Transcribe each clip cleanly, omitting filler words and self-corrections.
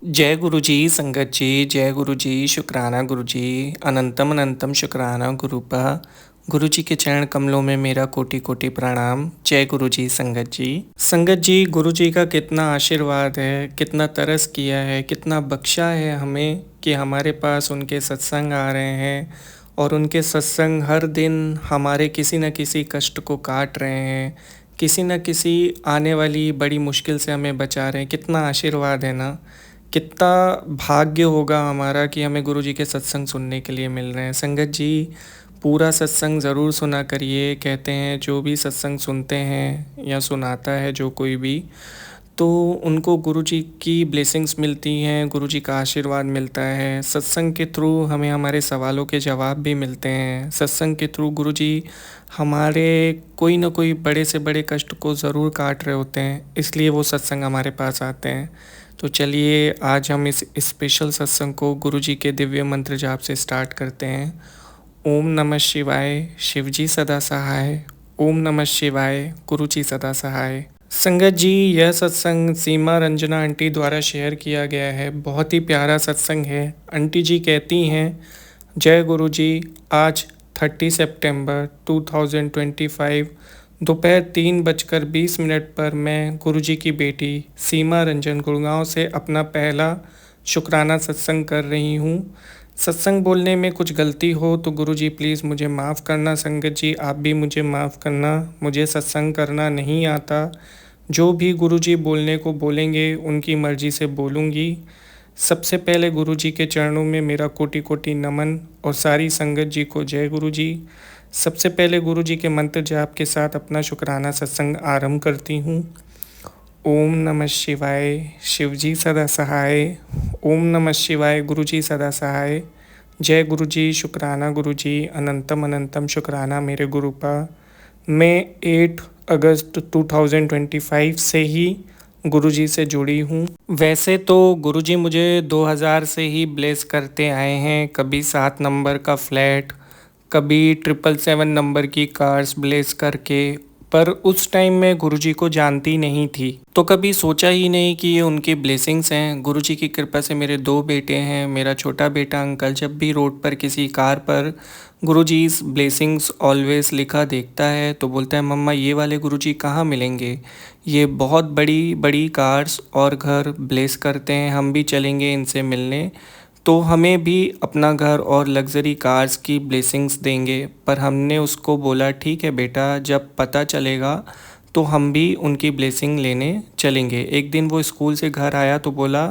जय गुरु जी, संगत जी, जय गुरु जी, शुक्राना गुरु जी, अनंतम अनंतम शुक्राना गुरुपा। गुरु जी के चरण कमलों में मेरा कोटि कोटि प्रणाम। जय गुरु जी, संगत जी। संगत जी, गुरु जी का कितना आशीर्वाद है, कितना तरस किया है, कितना बख्शा है हमें कि हमारे पास उनके सत्संग आ रहे हैं और उनके सत्संग हर दिन हमारे किसी न किसी कष्ट को काट रहे हैं, किसी न किसी आने वाली बड़ी मुश्किल से हमें बचा रहे हैं। कितना आशीर्वाद है ना, कितना भाग्य होगा हमारा कि हमें गुरु जी के सत्संग सुनने के लिए मिल रहे हैं। संगत जी, पूरा सत्संग ज़रूर सुना करिए। कहते हैं जो भी सत्संग सुनते हैं या सुनाता है जो कोई भी, तो उनको गुरु जी की ब्लेसिंग्स मिलती हैं, गुरु जी का आशीर्वाद मिलता है। सत्संग के थ्रू हमें हमारे सवालों के जवाब भी मिलते हैं। सत्संग के थ्रू गुरु जी हमारे कोई ना कोई बड़े से बड़े कष्ट को ज़रूर काट रहे होते हैं, इसलिए वो सत्संग हमारे पास आते हैं। तो चलिए आज हम इस स्पेशल सत्संग को गुरु जी के दिव्य मंत्र जाप से स्टार्ट करते हैं। ओम नमः शिवाय, शिव जी सदा सहाय। ओम नमः शिवाय, गुरु जी सदा सहाय। संगत जी, यह सत्संग सीमा रंजना आंटी द्वारा शेयर किया गया है। बहुत ही प्यारा सत्संग है। आंटी जी कहती हैं, जय गुरु जी, आज 30 सितंबर 2025 दोपहर 3:20 पर मैं गुरु जी की बेटी सीमा रंजन गुड़गांव से अपना पहला शुक्राना सत्संग कर रही हूँ। सत्संग बोलने में कुछ गलती हो तो गुरु जी प्लीज़ मुझे माफ़ करना। संगत जी, आप भी मुझे माफ़ करना। मुझे सत्संग करना नहीं आता। जो भी गुरु जी बोलने को बोलेंगे उनकी मर्ज़ी से बोलूँगी। सबसे पहले गुरु जी के चरणों में मेरा कोटि कोटि नमन और सारी संगत जी को जय गुरु जी। सबसे पहले गुरु जी के मंत्र जाप के साथ अपना शुक्राना सत्संग आरंभ करती हूँ। ओम नमः शिवाय, शिव जी सदा सहाय। ओम नमः शिवाय, गुरु जी सदा सहाय। जय गुरु जी, शुक्राना गुरु जी, अनंतम अनंतम शुक्राना मेरे गुरुपा। मैं 8 अगस्त 2025 से ही गुरु जी से जुड़ी हूँ। वैसे तो गुरु जी मुझे 2000 से ही ब्लेस करते आए हैं। कभी 7 नंबर का फ्लैट, कभी 777 नंबर की कार्स ब्लेस करके, पर उस टाइम मैं गुरु जी को जानती नहीं थी, तो कभी सोचा ही नहीं कि ये उनकी ब्लेसिंग्स हैं। गुरु जी की कृपा से मेरे 2 बेटे हैं। मेरा छोटा बेटा अंकल जब भी रोड पर किसी कार पर गुरु जी ब्लेसिंग्स ऑलवेज लिखा देखता है तो बोलता है, मम्मा ये वाले गुरु जी कहाँ मिलेंगे, ये बहुत बड़ी बड़ी कार्स और घर ब्लेस करते हैं, हम भी चलेंगे इनसे मिलने, तो हमें भी अपना घर और लग्जरी कार्स की ब्लेसिंग्स देंगे। पर हमने उसको बोला, ठीक है बेटा, जब पता चलेगा तो हम भी उनकी ब्लेसिंग लेने चलेंगे। एक दिन वो स्कूल से घर आया तो बोला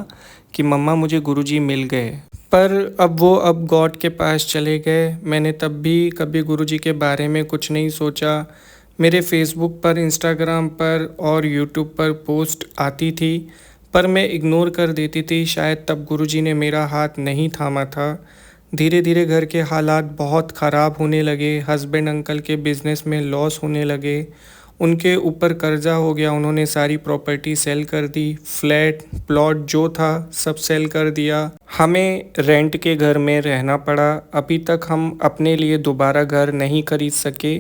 कि मम्मा मुझे गुरुजी मिल गए। पर अब गॉड के पास चले गए। मैंने तब भी कभी गुरुजी के बारे में कुछ नहीं सोचा। मेरे फेसबुक पर, इंस्टाग्राम पर और यूट्यूब पर पोस्ट आती थी, पर मैं इग्नोर कर देती थी। शायद तब गुरुजी ने मेरा हाथ नहीं थामा था। धीरे धीरे घर के हालात बहुत ख़राब होने लगे। हस्बैंड अंकल के बिज़नेस में लॉस होने लगे, उनके ऊपर कर्जा हो गया। उन्होंने सारी प्रॉपर्टी सेल कर दी, फ्लैट प्लॉट जो था सब सेल कर दिया। हमें रेंट के घर में रहना पड़ा। अभी तक हम अपने लिए दोबारा घर नहीं खरीद सके,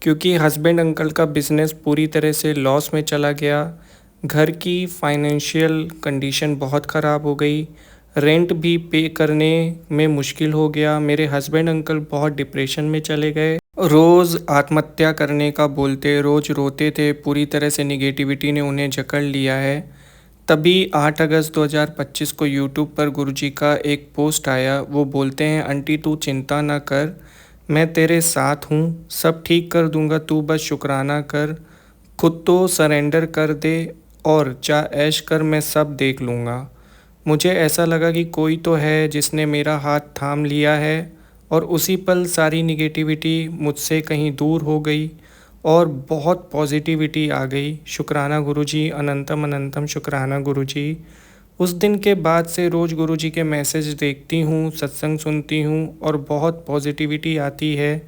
क्योंकि हस्बैंड अंकल का बिज़नेस पूरी तरह से लॉस में चला गया। घर की फाइनेंशियल कंडीशन बहुत ख़राब हो गई। रेंट भी पे करने में मुश्किल हो गया। मेरे हस्बैंड अंकल बहुत डिप्रेशन में चले गए। रोज़ आत्महत्या करने का बोलते, रोज़ रोते थे। पूरी तरह से निगेटिविटी ने उन्हें जकड़ लिया है। तभी 8 अगस्त 2025 को यूट्यूब पर गुरुजी का एक पोस्ट आया। वो बोलते हैं, आंटी तू चिंता ना कर, मैं तेरे साथ हूँ, सब ठीक कर दूँगा, तू बस शुक्राना कर, खुद तो सरेंडर कर दे और जा ऐश कर, मैं सब देख लूँगा। मुझे ऐसा लगा कि कोई तो है जिसने मेरा हाथ थाम लिया है, और उसी पल सारी निगेटिविटी मुझसे कहीं दूर हो गई और बहुत पॉजिटिविटी आ गई। शुक्राना गुरुजी, अनंतम अनंतम शुक्राना गुरुजी। उस दिन के बाद से रोज़ गुरुजी के मैसेज देखती हूँ, सत्संग सुनती हूँ और बहुत पॉजिटिविटी आती है।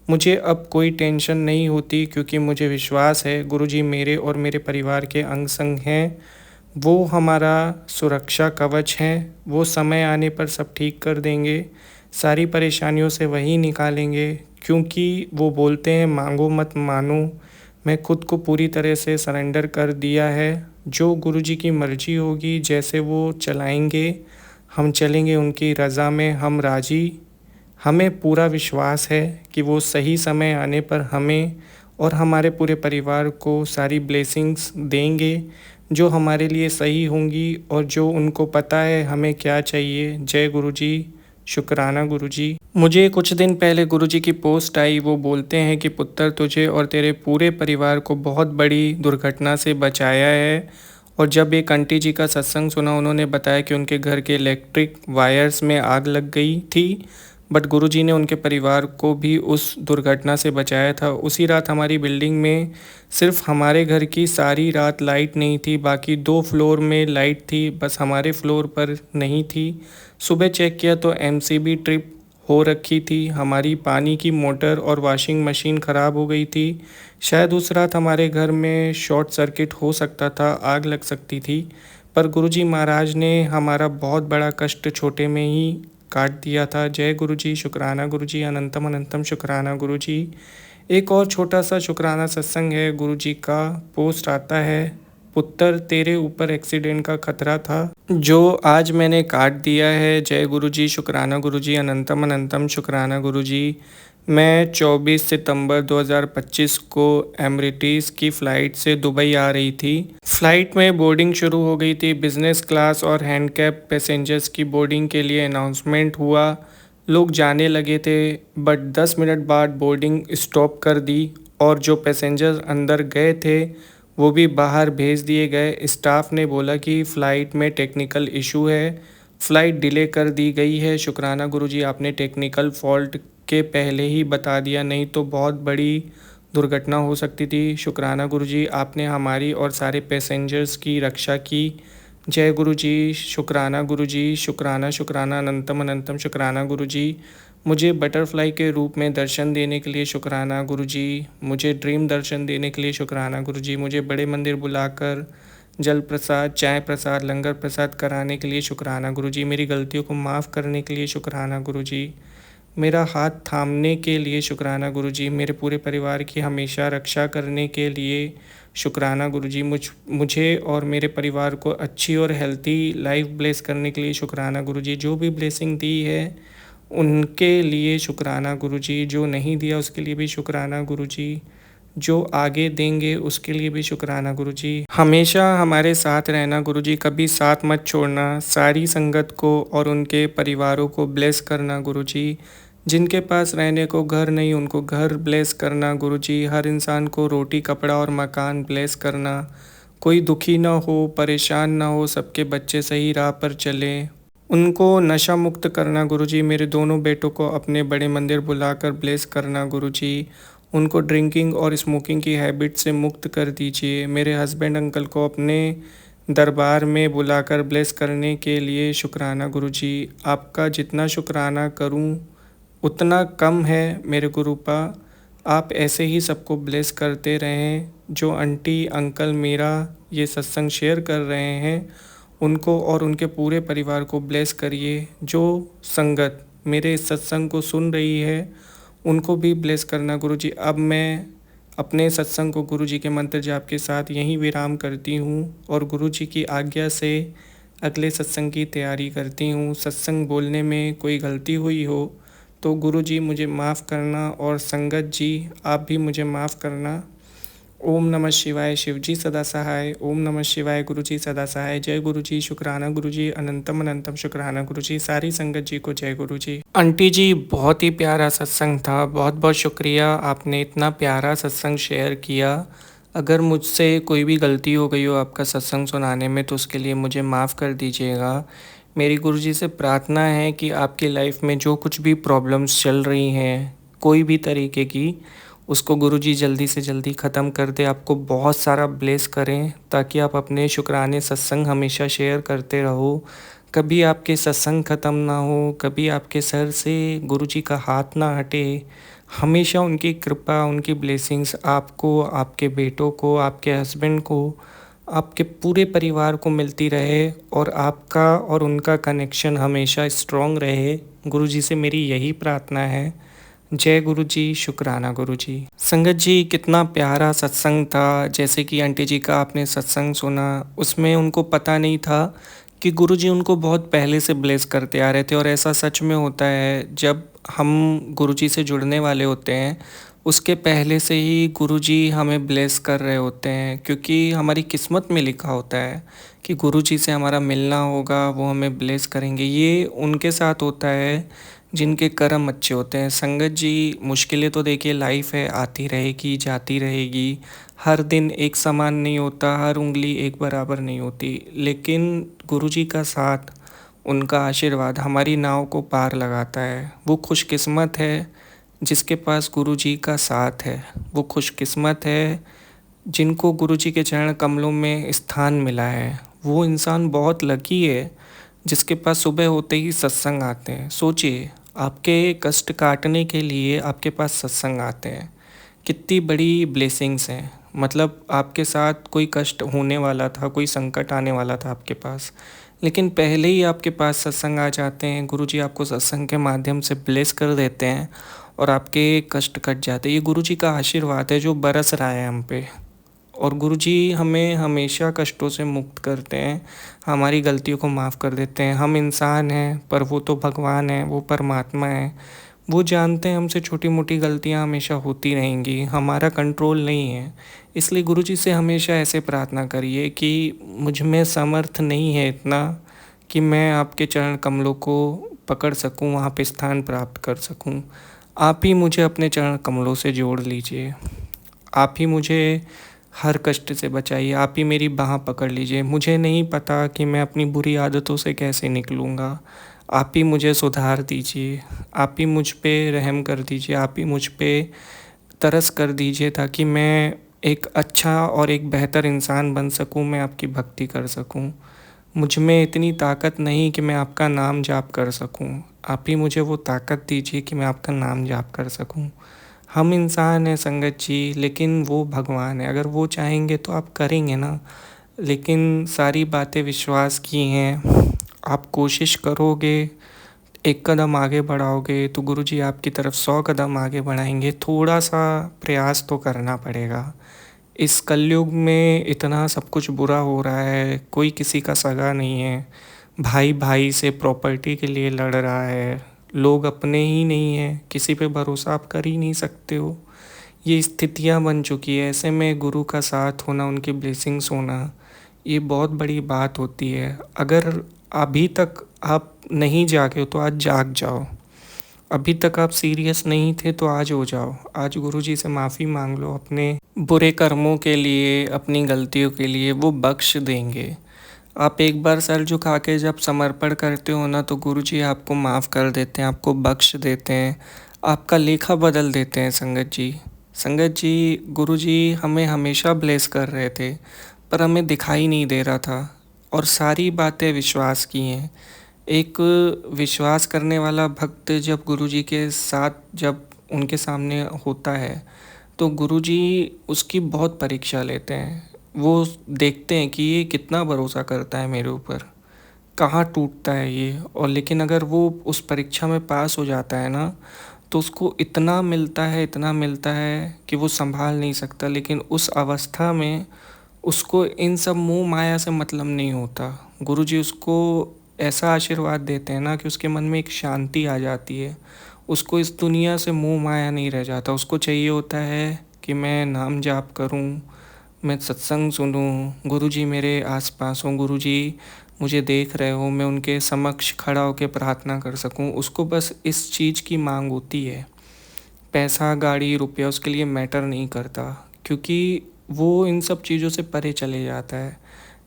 मुझे अब कोई टेंशन नहीं होती, क्योंकि मुझे विश्वास है गुरुजी मेरे और मेरे परिवार के अंग संग हैं। वो हमारा सुरक्षा कवच हैं। वो समय आने पर सब ठीक कर देंगे, सारी परेशानियों से वही निकालेंगे, क्योंकि वो बोलते हैं मांगो मत मानो। मैं खुद को पूरी तरह से सरेंडर कर दिया है। जो गुरुजी की मर्ज़ी होगी, जैसे वो चलाएँगे, हम चलेंगे उनकी रज़ा में, हम राज़ी। हमें पूरा विश्वास है कि वो सही समय आने पर हमें और हमारे पूरे परिवार को सारी ब्लेसिंग्स देंगे, जो हमारे लिए सही होंगी और जो उनको पता है हमें क्या चाहिए। जय गुरुजी, शुक्राना गुरुजी। मुझे कुछ दिन पहले गुरुजी की पोस्ट आई, वो बोलते हैं कि पुत्र तुझे और तेरे पूरे परिवार को बहुत बड़ी दुर्घटना से बचाया है। और जब एक आंटी जी का सत्संग सुना, उन्होंने बताया कि उनके घर के इलेक्ट्रिक वायर्स में आग लग गई थी, बट गुरुजी ने उनके परिवार को भी उस दुर्घटना से बचाया था। उसी रात हमारी बिल्डिंग में सिर्फ हमारे घर की सारी रात लाइट नहीं थी, बाकी 2 फ्लोर में लाइट थी, बस हमारे फ्लोर पर नहीं थी। सुबह चेक किया तो एमसीबी ट्रिप हो रखी थी, हमारी पानी की मोटर और वॉशिंग मशीन ख़राब हो गई थी। शायद उस रात हमारे घर में शॉर्ट सर्किट हो सकता था, आग लग सकती थी, पर गुरुजी महाराज ने हमारा बहुत बड़ा कष्ट छोटे में ही काट दिया था। जय गुरुजी, शुक्राना गुरुजी, अनंतम अनंतम शुक्राना गुरुजी। एक और छोटा सा शुक्राना सत्संग है। गुरुजी का पोस्ट आता है, पुत्र तेरे ऊपर एक्सीडेंट का खतरा था, जो आज मैंने काट दिया है। जय गुरुजी, शुक्राना गुरुजी, अनंतम अनंतम शुक्राना गुरुजी। मैं 24 सितंबर 2025 को एमरेटिस की फ़्लाइट से दुबई आ रही थी। फ़्लाइट में बोर्डिंग शुरू हो गई थी। बिज़नेस क्लास और हैंडकैप पैसेंजर्स की बोर्डिंग के लिए अनाउंसमेंट हुआ, लोग जाने लगे थे, बट 10 मिनट बाद बोर्डिंग स्टॉप कर दी और जो पैसेंजर्स अंदर गए थे वो भी बाहर भेज दिए गए। स्टाफ ने बोला कि फ़्लाइट में टेक्निकल इशू है, फ़्लाइट डिले कर दी गई है। शुक्राना गुरुजी, आपने टेक्निकल फॉल्ट के पहले ही बता दिया, नहीं तो बहुत बड़ी दुर्घटना हो सकती थी। शुक्राना गुरुजी, आपने हमारी और सारे पैसेंजर्स की रक्षा की। जय गुरुजी, शुक्राना गुरुजी, शुक्राना शुक्राना, अनंतम अनंतम शुक्राना गुरुजी। मुझे बटरफ्लाई के रूप में दर्शन देने के लिए शुक्राना गुरुजी। मुझे ड्रीम दर्शन देने के लिए शुक्राना गुरुजी। मुझे बड़े मंदिर बुलाकर जल प्रसाद, चाय प्रसाद, लंगर प्रसाद कराने के लिए शुक्राना गुरुजी। मेरी गलतियों को माफ़ करने के लिए शुक्राना गुरुजी। मेरा हाथ थामने के लिए शुक्राना गुरुजी। मेरे पूरे परिवार की हमेशा रक्षा करने के लिए शुक्राना गुरुजी। मुझे और मेरे परिवार को अच्छी और हेल्थी लाइफ ब्लेस करने के लिए शुक्राना गुरुजी। जो भी ब्लेसिंग दी है उनके लिए शुक्राना गुरुजी, जो नहीं दिया उसके लिए भी शुक्राना गुरुजी, जो आगे देंगे उसके लिए भी शुक्राना गुरुजी। हमेशा हमारे साथ रहना गुरुजी, कभी साथ मत छोड़ना। सारी संगत को और उनके परिवारों को ब्लेस करना गुरुजी। जिनके पास रहने को घर नहीं, उनको घर ब्लेस करना गुरुजी। हर इंसान को रोटी, कपड़ा और मकान ब्लेस करना। कोई दुखी ना हो, परेशान ना हो, सबके बच्चे सही राह पर चलें। उनको नशा मुक्त करना गुरुजी। मेरे दोनों बेटों को अपने बड़े मंदिर बुलाकर ब्लेस करना गुरुजी। उनको ड्रिंकिंग और स्मोकिंग की हैबिट से मुक्त कर दीजिए। मेरे हस्बैंड अंकल को अपने दरबार में बुलाकर ब्लेस करने के लिए शुक्राना गुरुजी। आपका जितना शुक्राना करूं उतना कम है मेरे गुरुपा। आप ऐसे ही सबको ब्लेस करते रहें। जो आंटी अंकल मेरा ये सत्संग शेयर कर रहे हैं, उनको और उनके पूरे परिवार को ब्लेस करिए। जो संगत मेरे इस सत्संग को सुन रही है उनको भी ब्लेस करना गुरुजी। अब मैं अपने सत्संग को गुरुजी के मंत्र जाप के साथ यहीं विराम करती हूँ और गुरुजी की आज्ञा से अगले सत्संग की तैयारी करती हूँ। सत्संग बोलने में कोई गलती हुई हो तो गुरुजी मुझे माफ़ करना और संगत जी आप भी मुझे माफ़ करना। ओम नमः शिवाय, शिवजी सदा सहाय। ओम नमः शिवाय, गुरुजी सदा सहाय। जय गुरुजी, शुक्राना गुरुजी, अनंतम अनंतम शुक्राना गुरुजी। सारी संगत जी को जय गुरुजी। आंटी जी, बहुत ही प्यारा सत्संग था, बहुत बहुत शुक्रिया, आपने इतना प्यारा सत्संग शेयर किया। अगर मुझसे कोई भी गलती हो गई हो आपका सत्संग सुनाने में तो उसके लिए मुझे माफ़ कर दीजिएगा। मेरी गुरुजी से प्रार्थना है कि आपकी लाइफ में जो कुछ भी प्रॉब्लम्स चल रही हैं कोई भी तरीके की, उसको गुरुजी जल्दी से जल्दी ख़त्म कर दे, आपको बहुत सारा ब्लेस करें, ताकि आप अपने शुक्राने सत्संग हमेशा शेयर करते रहो। कभी आपके सत्संग ख़त्म ना हो, कभी आपके सर से गुरुजी का हाथ ना हटे। हमेशा उनकी कृपा, उनकी ब्लेसिंग्स आपको, आपके बेटों को, आपके हस्बैंड को, आपके पूरे परिवार को मिलती रहे और आपका और उनका कनेक्शन हमेशा स्ट्रॉन्ग रहे। गुरुजी से मेरी यही प्रार्थना है। जय गुरु जी, शुक्राना गुरु जी। संगत जी, कितना प्यारा सत्संग था। जैसे कि आंटी जी का आपने सत्संग सुना, उसमें उनको पता नहीं था कि गुरु जी उनको बहुत पहले से ब्लेस करते आ रहे थे। और ऐसा सच में होता है, जब हम गुरु जी से जुड़ने वाले होते हैं उसके पहले से ही गुरु जी हमें ब्लेस कर रहे होते हैं, क्योंकि हमारी किस्मत में लिखा होता है कि गुरु जी से हमारा मिलना होगा, वो हमें ब्लेस करेंगे। ये उनके साथ होता है जिनके कर्म अच्छे होते हैं। संगत जी, मुश्किलें तो देखिए लाइफ है, आती रहेगी जाती रहेगी। हर दिन एक समान नहीं होता, हर उंगली एक बराबर नहीं होती, लेकिन गुरु जी का साथ, उनका आशीर्वाद हमारी नाव को पार लगाता है। वो खुशकिस्मत है जिसके पास गुरु जी का साथ है। वो खुशकिस्मत है जिनको गुरु जी के चरण कमलों में स्थान मिला है। वो इंसान बहुत लकी है जिसके पास सुबह होते ही सत्संग आते हैं। सोचिए, आपके कष्ट काटने के लिए आपके पास सत्संग आते हैं, कितनी बड़ी ब्लेसिंग्स हैं। मतलब आपके साथ कोई कष्ट होने वाला था, कोई संकट आने वाला था आपके पास, लेकिन पहले ही आपके पास सत्संग आ जाते हैं। गुरु जी आपको सत्संग के माध्यम से ब्लेस कर देते हैं और आपके कष्ट कट जाते हैं। ये गुरु जी का आशीर्वाद है जो बरस रहा है हम पे। और गुरु जी हमें हमेशा कष्टों से मुक्त करते हैं, हमारी गलतियों को माफ़ कर देते हैं। हम इंसान हैं पर वो तो भगवान हैं, वो परमात्मा हैं। वो जानते हैं हमसे छोटी मोटी गलतियां हमेशा होती रहेंगी, हमारा कंट्रोल नहीं है। इसलिए गुरु जी से हमेशा ऐसे प्रार्थना करिए कि मुझ में समर्थ नहीं है इतना कि मैं आपके चरण कमलों को पकड़ सकूं, वहाँ पे स्थान प्राप्त कर सकूं। आप ही मुझे अपने चरण कमलों से जोड़ लीजिए। आप ही मुझे हर कष्ट से बचाइए। आप ही मेरी बाँह पकड़ लीजिए। मुझे नहीं पता कि मैं अपनी बुरी आदतों से कैसे निकलूँगा। आप ही मुझे सुधार दीजिए। आप ही मुझ पे रहम कर दीजिए। आप ही मुझ पे तरस कर दीजिए ताकि मैं एक अच्छा और एक बेहतर इंसान बन सकूं, मैं आपकी भक्ति कर सकूं। मुझ में इतनी ताकत नहीं कि मैं आपका नाम जाप कर सकूं। आप ही मुझे वो ताकत दीजिए कि मैं आपका नाम जाप कर सकूं। हम इंसान हैं संगत जी, लेकिन वो भगवान है। अगर वो चाहेंगे तो आप करेंगे ना। लेकिन सारी बातें विश्वास की हैं। आप कोशिश करोगे, एक कदम आगे बढ़ाओगे तो गुरु जी आपकी तरफ 100 कदम आगे बढ़ाएंगे। थोड़ा सा प्रयास तो करना पड़ेगा। इस कलयुग में इतना सब कुछ बुरा हो रहा है, कोई किसी का सगा नहीं है। भाई भाई से प्रॉपर्टी के लिए लड़ रहा है। लोग अपने ही नहीं हैं, किसी पे भरोसा आप कर ही नहीं सकते हो। ये स्थितियाँ बन चुकी है। ऐसे में गुरु का साथ होना, उनकी ब्लेसिंग्स होना, ये बहुत बड़ी बात होती है। अगर अभी तक आप नहीं जागे हो तो आज जाग जाओ। अभी तक आप सीरियस नहीं थे तो आज हो जाओ। आज गुरुजी से माफ़ी मांग लो अपने बुरे कर्मों के लिए, अपनी गलतियों के लिए। वो बख्श देंगे। आप एक बार सर झुका के जब समर्पण करते हो ना, तो गुरुजी आपको माफ़ कर देते हैं, आपको बख्श देते हैं, आपका लेखा बदल देते हैं। संगत जी, गुरुजी हमें हमेशा ब्लेस कर रहे थे पर हमें दिखाई नहीं दे रहा था। और सारी बातें विश्वास की हैं। एक विश्वास करने वाला भक्त जब गुरुजी के साथ, जब उनके सामने होता है, तो गुरुजी उसकी बहुत परीक्षा लेते हैं। वो देखते हैं कि ये कितना भरोसा करता है मेरे ऊपर, कहाँ टूटता है ये। और लेकिन अगर वो उस परीक्षा में पास हो जाता है ना, तो उसको इतना मिलता है, इतना मिलता है कि वो संभाल नहीं सकता। लेकिन उस अवस्था में उसको इन सब मोह माया से मतलब नहीं होता। गुरुजी उसको ऐसा आशीर्वाद देते हैं ना कि उसके मन में एक शांति आ जाती है। उसको इस दुनिया से मोह माया नहीं रह जाता। उसको चाहिए होता है कि मैं नाम जाप करूं, मैं सत्संग सुनूं, गुरुजी मेरे आसपास हों, गुरुजी मुझे देख रहे हो, मैं उनके समक्ष खड़ा होकर प्रार्थना कर सकूं। उसको बस इस चीज़ की मांग होती है। पैसा, गाड़ी, रुपया उसके लिए मैटर नहीं करता, क्योंकि वो इन सब चीज़ों से परे चले जाता है।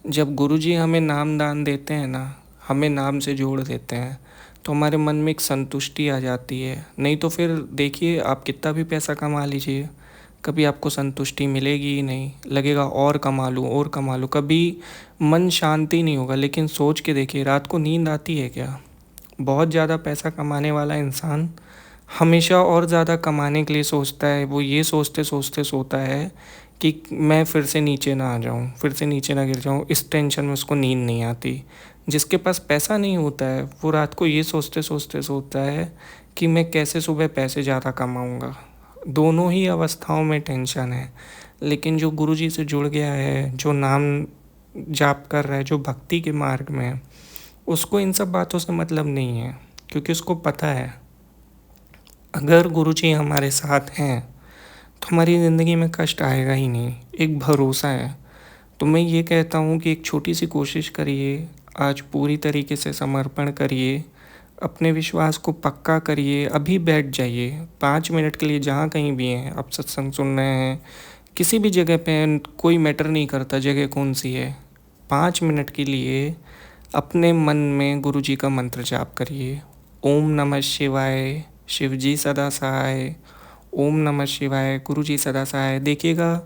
जब गुरुजी हमें नाम दान देते हैं ना, हमें नाम से जोड़ देते हैं, तो हमारे मन में एक संतुष्टि आ जाती है। नहीं तो फिर देखिए, आप कितना भी पैसा कमा लीजिए, कभी आपको संतुष्टि मिलेगी ही नहीं। लगेगा और कमा लूँ और कमा लूँ, कभी मन शांति नहीं होगा। लेकिन सोच के देखिए, रात को नींद आती है क्या? बहुत ज़्यादा पैसा कमाने वाला इंसान हमेशा और ज़्यादा कमाने के लिए सोचता है। वो ये सोचते सोचते सोता है कि मैं फिर से नीचे ना आ जाऊं, फिर से नीचे ना गिर जाऊं। इस टेंशन में उसको नींद नहीं आती। जिसके पास पैसा नहीं होता है वो रात को ये सोचते सोचते सोचता है कि मैं कैसे सुबह पैसे ज़्यादा कमाऊँगा। दोनों ही अवस्थाओं में टेंशन है। लेकिन जो गुरुजी से जुड़ गया है, जो नाम जाप कर रहा है, जो भक्ति के मार्ग में है, उसको इन सब बातों से मतलब नहीं है, क्योंकि उसको पता है अगर गुरुजी हमारे साथ हैं तो हमारी ज़िंदगी में कष्ट आएगा ही नहीं। एक भरोसा है। तो मैं ये कहता हूँ कि एक छोटी सी कोशिश करिए, आज पूरी तरीके से समर्पण करिए, अपने विश्वास को पक्का करिए, अभी बैठ जाइए 5 मिनट के लिए, जहाँ कहीं भी हैं आप, सत्संग सुन रहे हैं, किसी भी जगह पे हैं, कोई मैटर नहीं करता जगह कौन सी है। 5 मिनट के लिए अपने मन में गुरु जी का मंत्र जाप करिए। ओम नमः शिवाय, शिव जी सदा सहाय। ओम नमः शिवाय, गुरु जी सदा सहाय। देखिएगा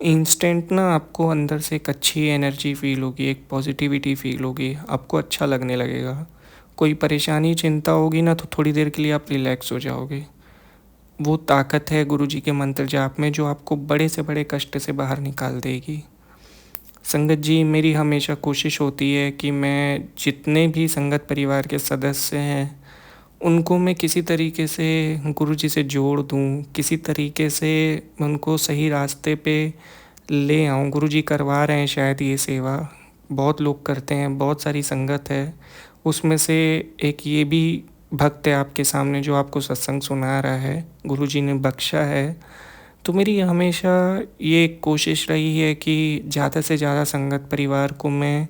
इंस्टेंट ना आपको अंदर से एक अच्छी एनर्जी फील होगी, एक पॉजिटिविटी फील होगी, आपको अच्छा लगने लगेगा। कोई परेशानी चिंता होगी ना तो थोड़ी देर के लिए आप रिलैक्स हो जाओगे। वो ताकत है गुरु जी के मंत्र जाप में जो आपको बड़े से बड़े कष्ट से बाहर निकाल देगी। संगत जी, मेरी हमेशा कोशिश होती है कि मैं जितने भी संगत परिवार के सदस्य हैं उनको मैं किसी तरीके से गुरु जी से जोड़ दूँ, किसी तरीके से उनको सही रास्ते पे ले आऊँ। गुरु जी करवा रहे हैं शायद ये सेवा, बहुत लोग करते हैं, बहुत सारी संगत है। उसमें से एक ये भी भक्त है आपके सामने जो आपको सत्संग सुना रहा है, गुरु जी ने बख्शा है। तो मेरी हमेशा ये कोशिश रही है कि ज़्यादा से ज़्यादा संगत परिवार को मैं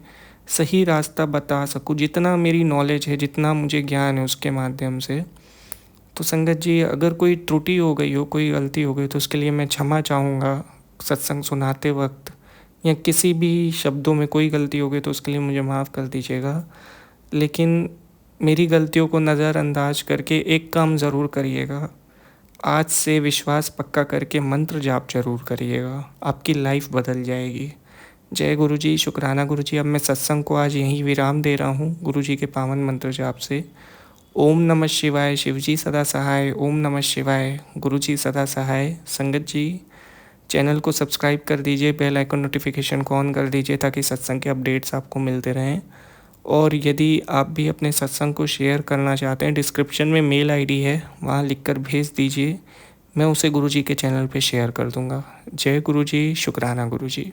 सही रास्ता बता सकूँ, जितना मेरी नॉलेज है, जितना मुझे ज्ञान है उसके माध्यम से। तो संगत जी, अगर कोई त्रुटि हो गई हो, कोई गलती हो गई तो उसके लिए मैं क्षमा चाहूँगा। सत्संग सुनाते वक्त या किसी भी शब्दों में कोई गलती हो गई तो उसके लिए मुझे माफ़ कर दीजिएगा। लेकिन मेरी गलतियों को नज़रअंदाज करके एक काम ज़रूर करिएगा, आज से विश्वास पक्का करके मंत्र जाप जरूर करिएगा, आपकी लाइफ बदल जाएगी। जय गुरु जी, शुक्राना गुरु जी। अब मैं सत्संग को आज यहीं विराम दे रहा हूँ गुरु जी के पावन मंत्र जाप से। ओम नमः शिवाय, शिव जी सदा सहाय। ओम नमः शिवाय, गुरु जी सदा सहाय। संगत जी, चैनल को सब्सक्राइब कर दीजिए, बेल आइकन नोटिफिकेशन को ऑन कर दीजिए ताकि सत्संग के अपडेट्स आपको मिलते रहें। और यदि आप भी अपने सत्संग को शेयर करना चाहते हैं, डिस्क्रिप्शन में मेल आईडी है, वहाँ लिखकर भेज दीजिए, मैं उसे गुरु जी के चैनल पे शेयर कर दूँगा। जय गुरु जी, शुक्राना गुरु जी।